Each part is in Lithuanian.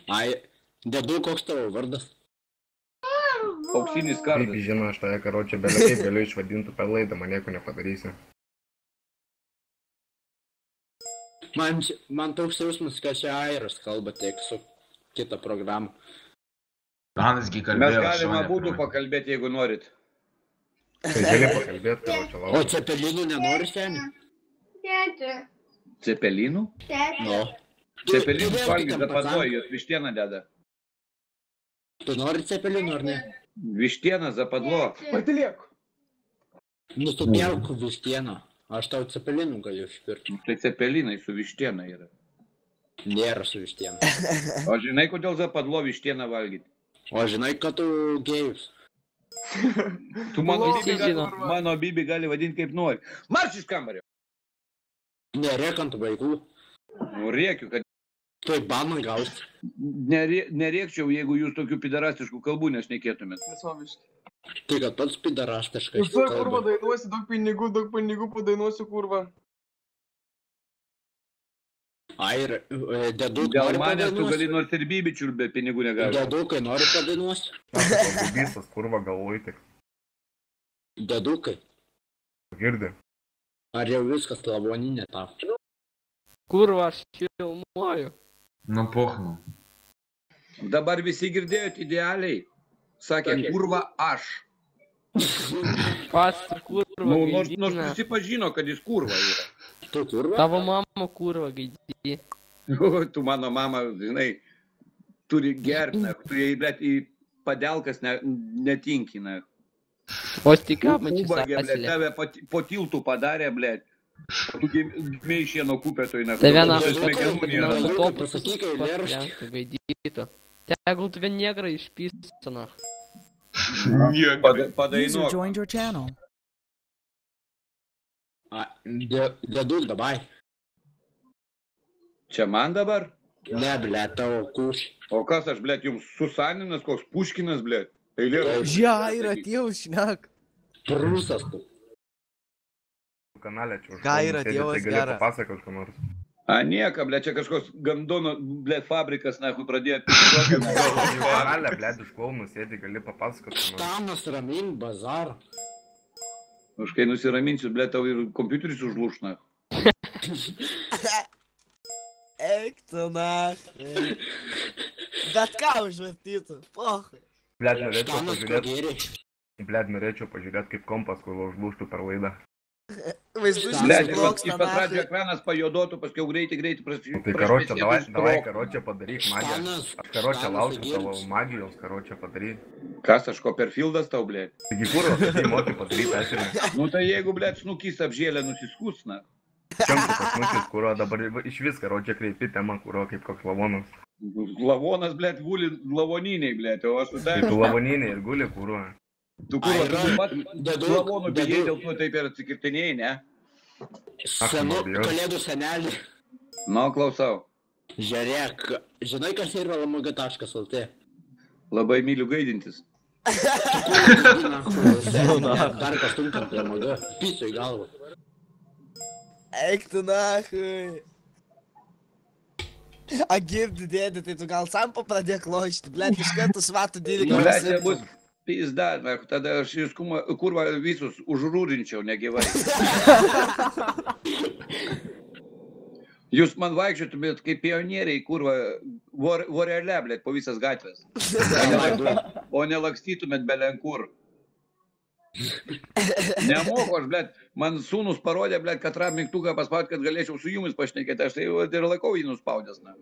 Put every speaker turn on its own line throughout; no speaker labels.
Ai, dedu, koks tavo vardas?
Auksinis kardas.
Kaip žino, aš tave, karočią, kaip galiu išvadinti per laidą, man nieko nepadarysiu.
Man toks jausmas, kad čia Airas kalba tiek su kita programa.
Dansgi
Mes
kalbėjo.
galime būdų pakalbėti, jeigu norit.
Tai gali pakalbėti, karočią,
O
laukiu.
cepelinų nenori, seni?
Tėti.
Cepelinų?
Tėti.
No.
Cepelinų
Tu
valgyt
ten
zapadlo,
pacam.
jos vištieną deda.
Tu nori cepelinų ar ne?
Vištieną zapadlo.
Patiliek.
Nusipirk vištieną. Aš tau cepelinų galiu išpirkti.
Tai cepelinai su vištiena yra.
Nėra su vištiena.
O žinai, kodėl zapadlo vištieną valgyti?
O žinai, kad tu gėjus.
Tu
Visi
mano bibi gali vadinti kaip nori. Marš iš kambario!
Nerėk ant vaikų.
Nu, rėkiu, kad
Tai baną gausi.
nerėkčiau, jeigu jūs tokių pidarastiškų kalbų nešnekėtumėt.
Visoviškai.
Tai kad pats pidarastiškai.
Už tai kurva dainuosi, daug pinigų padainuosiu kurva.
Ai, ir dedu,
Gal
nori
manęs tu gali
padainuosi?
nors ir bibičių be pinigų negauti.
Dedukai, nori padainuosi?
Visas, kurva, galvoju tik.
Dedukai.
Girdi.
Ar jau viskas lavoninė tau?
Kurva, aš filmuoju.
Nu, pohnu.
Dabar visi girdėjot idealiai. Sakė, kurva aš.
Pats kurva
Nu, nors
gaidina.
prisipažino, kad jis kurva yra.
Tu kurva?
Tavo mama kurva gaidina.
Tu mano mama, žinai, turi gertą, tu jai, blėt, į padelkas netinkina.
O stika
Ubagė, blėt,
mačias.
tave po tiltų padarė, blėt. Tu gimė iš šieno kupėtoj, na.
Tai viena
Pasakyk, eilėraštį.
gaidytų. Tegul tu vien negrą išpystina.
User
Padainuok.
joined your channel.
Deduk, dabai.
Čia man dabar?
Ne, blė, tavo kuš.
O kas aš, blėt, jums Susaninas, koks Puškinas, blėt? Eilėraštis.
Žia, atėjau, šnek.
Prūsas tu.
Kanalė čia už
Ką yra,
sėdi,
Dievas
tai gali
geras.
papasakot, ką nors.
A, nieka, blėt, čia kažkoks gandono, blėt, fabrikas, na, pradėjo
Kanalė, blėt, už klaunų sėdi, gali papasakot, ką nors.
Štanas ramin, bazar.
Aš kai nusiraminsiu, blėt, tau ir kompiuteris užlūš, na.
Eik tu, na. Bet ką užvartytų, pohai.
Blėt, norėčiau
Štanas
pažiūrėti,
pagėrė.
blėt, norėčiau pažiūrėti, kaip kompas, kur užlūštų per laidą.
Vaizdus
Blėt,
išbloksta,
iš pat pradžio
na.
ekranas pajuodotų, paskui greitai
Nu, tai karočią, davai, karočią padaryk magiją.
Štanas.
Aš karočią
Štanas
laukiu
Agėrius.
tavo magijos, karočią padaryk.
Kas aš, Copperfieldas tau, blėt?
Taigi kurva, tai moki padaryti, aš ir
Nu tai jeigu, blėt, snukys apžėlę nusiskus, na.
Čiam tu pasnukis, kurva dabar iš vis karočią kreipi temą, kurva kaip koks lavonas.
Lavonas, blėt, guli lavoniniai, blėt, o aš su
Tai
tavim.
tu lavoninė ir guli, kurva.
Tu kurva,
Ai,
tu pat
Deduk,
lavonų bijai,
deduk.
dėl to taip ir atsikirtinėjai, ne?
Senu
nebijau.
kalėdų senelį.
Nu, klausau.
Žiūrėk, žinai, kas yra lamg.lt?
Labai myliu gaidintis.
Dar kas tunkam prie lamg. Pysiu į galvą.
Eik tu, na. A girdi, dėdė, tai tu gal sam papradėk lošti, blėt, iš karto svatų dėlį,
Nu,
ką
blėt, čia bus pizda, na, tada aš jūs kurva visus užrūrinčiau negyvai. Jūs man vaikščiotumėt kaip pionieriai, kurva, vorelė, blėt, po visas gatvės. O nelakstytumėt belenkur. Nemoku aš, blėt, man sūnus parodė, blėt, katrą mygtuką paspaudti, kad galėčiau su jumis pašnekėti, aš tai ir laikau jį nuspaudęs, na.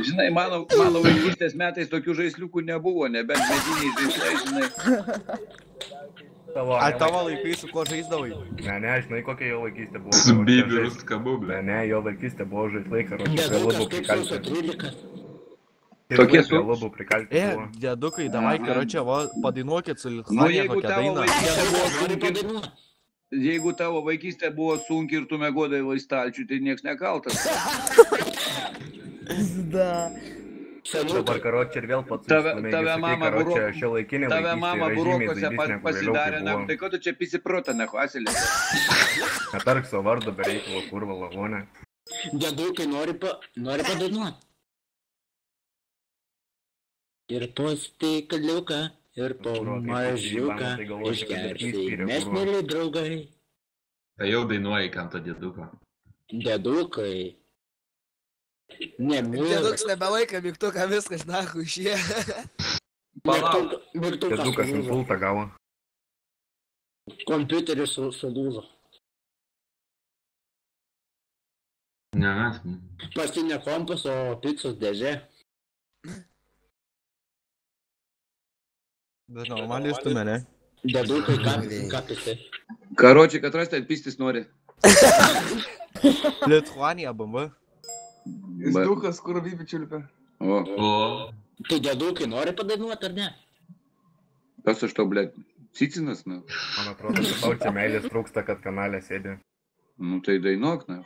Žinai, mano vaikystės metais tokių žaisliukų nebuvo, nebent mediniai žaislai, žinai.
Tavo,
A tavo laikai su kuo žaisdavai?
Ne, žinai, kokia jo vaikystė buvo.
Su bibiu ruskabu, blė.
Ne, jo vaikystė buvo žaislai, karočią, prie
Dedukas
lubų
kaip sausio
prikalti.
13.
Tokie
Prie lubų prikalti buvo.
Dėdukai, davai, karočią, va, padainuokit su
Nu,
Lithuanija
jeigu
kokią
tavo
dainą.
vaikystė buvo
Nori
sunki,
padainuot?
jeigu tavo vaikystė buvo sunki ir tu mėgodavai stalčių, tai nieks nekaltas.
Da.
Dabar karočią ir vėl pats
Tave mama
šiuolaikinė
Tave mama
vaikystė yra žymiai
burokose
dailesnė, negu vėliau,
pasidarė,
kai
na,
buvo.
tai ko tu čia pisiprota, ne, asilė.
Netark savo vardo be reikalo, kurva lavonė.
Dėdukai nori padainuot. Ir po stikaliuką, ir po
Kuro, kaip
mažiuką
tai galvoju, kad ir
išgersi.
įspyrė,
Mes
kuro.
mėly draugai.
Tai jau dainuoji, kam to dėduko.
Dėdukai. Nemyli.
Dėduks nebelaika mygtuką, viskas, nahu, išė.
Palauk.
Dėdukas impultą gavo.
Kompiuteris sulūžo.
Ne, mes.
Pasti ne kompas, o picos dėžė.
Bet normaliai stumė, ne?
Dėdukai kapisi.
Karoči, kad rasti atpistis nori.
Lithuania, bamba.
Jis dukas, kur vybi čiulpia.
O,
O,
Tai dėdukai nori padainuot ar ne?
kas aš tau, blėt, Cicinas, na.
Man atrodo, kad tau čia meilės trūksta, kad kanalė sėdi.
Nu tai dainuok, na.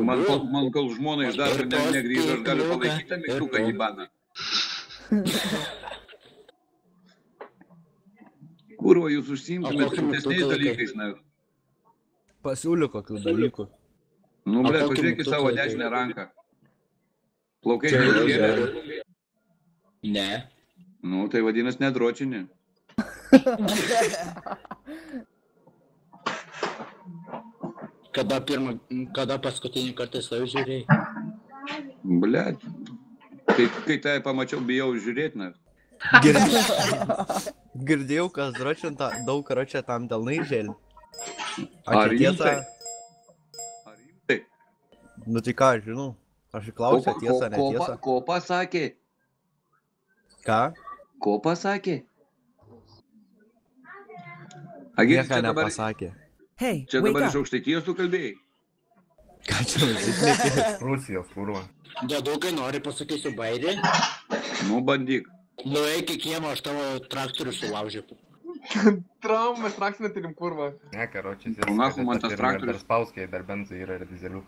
Man kol žmona iš darbo negrįžo, aš galiu palaikyti tą mygtuką į baną. Kurva, jūs užsiimtumėt rimtesniais dalykais, na.
Pasiūliu kokių dalykų.
Nu, blėt, pažiūrėk į savo dešinę ranką. Plaukai nežgėlė.
Ne.
Nu, tai vadinasi nedročinė.
Kada paskutinį kartą save žiūrėjai?
Blėt. Kai tai pamačiau, bijau žiūrėti, na.
Girdėjau, kas dročinta, daug karočią tam delnai žėlį.
Ar rimtai?
Nu tai ką, žinau. Aš klausiu, tiesa, netiesa.
Ko pasakė?
Ką?
Ko pasakė?
Nieko nepasakė.
Čia dabar iš Aukštaitijos tu kalbėjai?
Ką čia nusišnekė?
Rusijos, kurva.
Dėdukai nori pasakysiu bairį.
Nu, bandyk.
Nueik į kiemą, aš tavo traktorių sulaužiu.
Traum, mes traksinę turim, kurva.
Ne, karočias,
Nahu, man tas traktorius.
dar spauskiai, dar benzai yra ir dizeliuk.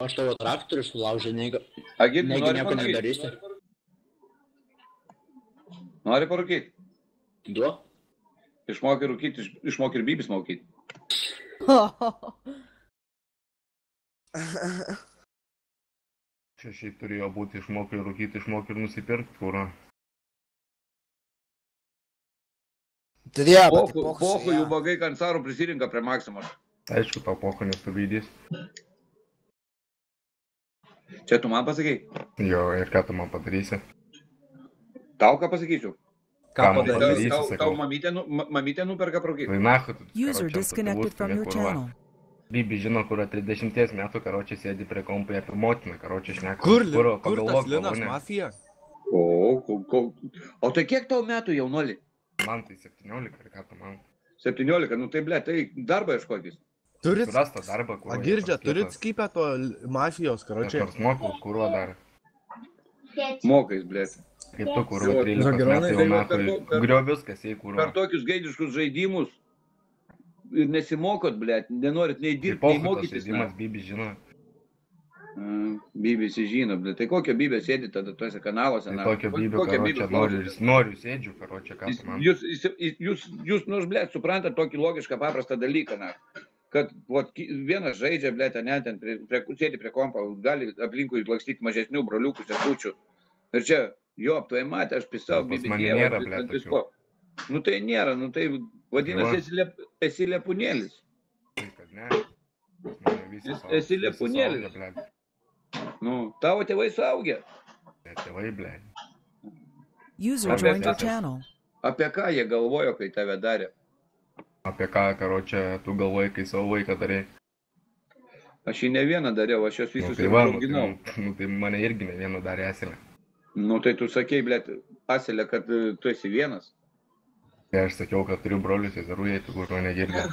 Aš tavo traktorių sulaužiu, negi
Agit,
nieko
nori
nedarysi.
Nori parūkyti?
Du?
Išmokai rūkyti, išmokai ir bybis mokyti.
Čia šiaip turėjo būti išmokai rūkyti, išmokai ir nusipirkti, kurva.
Turėjo, bet
Pohu jų bagai kancarų prisirinka prie Maksimos.
Aišku, tau pocho nesuvaidys.
Čia tu man pasakei?
Jo, ir ką tu man padarysi?
Tau ką pasakysiu?
Ką padarysi?
Tau mamytė nuperka parūkyti.
Tai nahu, tu
User disconnected from your channel.
Bibi žino, kur 30 metų karočiai sėdi prie kompai apie motiną, karočiai šneka.
Kur tas Linas mafija?
O tai kiek tau metų, jaunuoli?
Man tai 17, ir ką tu man?
17, nu tai, ble, tai darbą ieškokis.
Turit,
Surasta darbą, kurva.
Agirdžia, turit skypę to mafijos,
Aš
karočiai.
nors mokau, kurva dar.
Mokais, ble.
Kaip tu, kurva, 13 metų jau metų. Griau viskas, jei kurva.
Per tokius gaidiškus žaidimus ir nesimokot, ble, nenorit nei dirbti, nei mokytis.
Žaidimas, Bibi žino.
Bybis žino, ble. Tai kokią bybę sėdi tada tuose kanaluose?
Tai tokia Bibi, karočią, noriu sėdžiu, karočią, ką tu man.
Jūs, nu, ble, suprantat tokį logišką, paprastą dalyką, na. Kad vienas žaidžia, ble, ten sėdi prie kompo, gali aplinkui lakstyti mažesnių broliukų, sesučių. Ir čia, jo, tu matė, aš pisau,
Pas mane nėra, ble, tokių.
Nu tai nėra, nu tai vadinasi, esi lepūnėlis.
Tai kad ne.
Esi lepūnėlis. Nu, tavo tėvai suaugę.
Tėvai, ble.
User joined your channel.
Apie ką jie galvojo, kai tave darė?
Apie ką, karočią, tu galvoji, kai savo vaiką darė?
Aš jį ne vieną dariau, aš jos visus
Tai
ir
va,
auginau.
tai mane irgi ne vieną darė esilę.
Nu tai tu sakei, ble, asilė, kad tu esi vienas.
Tai aš sakiau, kad turiu brolius, seserų, jei tu kur mane girdė.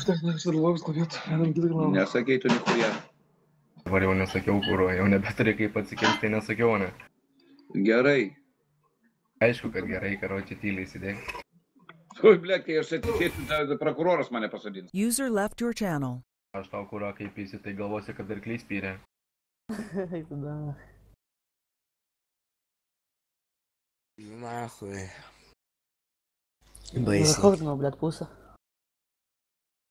Nesakei tu nikurie.
Dabar jau nesakiau, kur, jau nebeturi kaip atsikėlti, tai nesakiau, ne.
Gerai.
Aišku, kad gerai, karočią tyliai įsidėk.
Ui, ble, kai aš atsisėsiu, prokuroras mane pasodins.
User left your channel.
Aš tau kurą kaip įsi, tai galvosi, kad arklys pyrė.
Нахуй.
Заходимо, блядь, пуса.